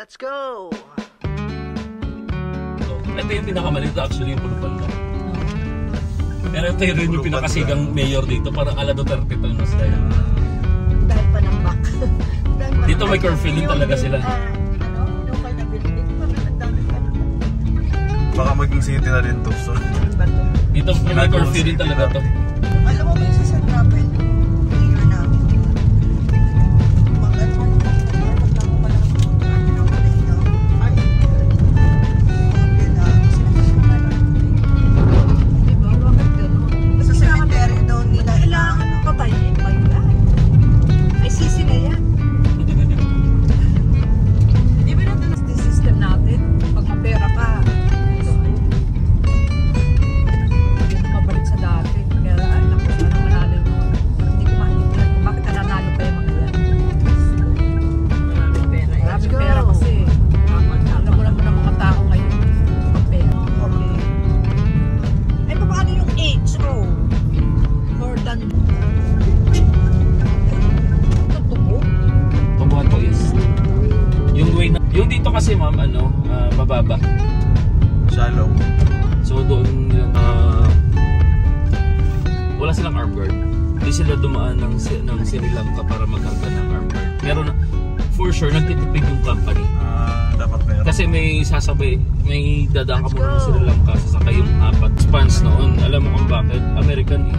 Let's go! Ito yung pinakamaliit actually yung Pulupanda. Pero ito rin yung pinakasigang mayor dito. Parang ala Duterte to yung style. Dahil pa ng back. Dito may curfew din talaga sila. Local na building. Baka maging city na rin to. So. Dito may curfew din talaga to. Alam mo ba yung sa San Rafael? Mayor namin. Yung dito kasi ma'am, mababa. Shallow. So doon wala silang arm guard. Hindi sila dumaan ng Sri Lanka para magkanta ng arm guard. Pero for sure, nagtitipid yung company. Dapat meron. Kasi may dadaan ka muna ng Sri Lanka, sasakay yung 4 spans noon. Alam mo kung bakit? American eh.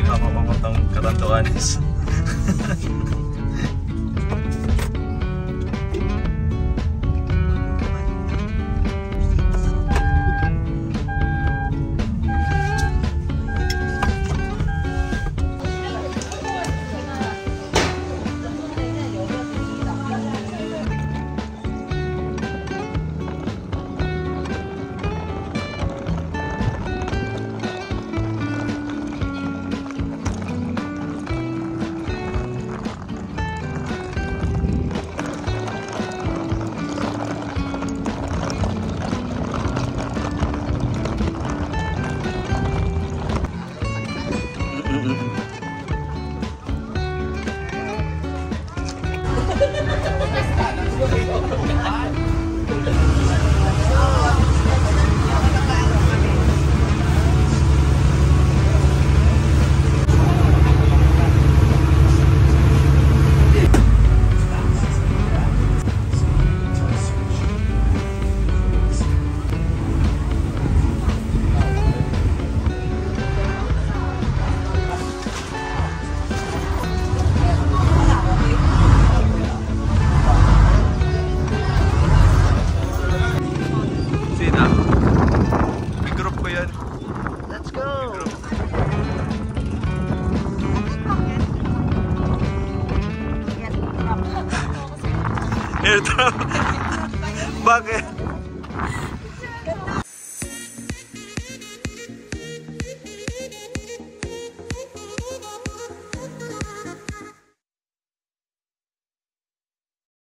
Papapuntang Catanduanes. Let's go! Bakit?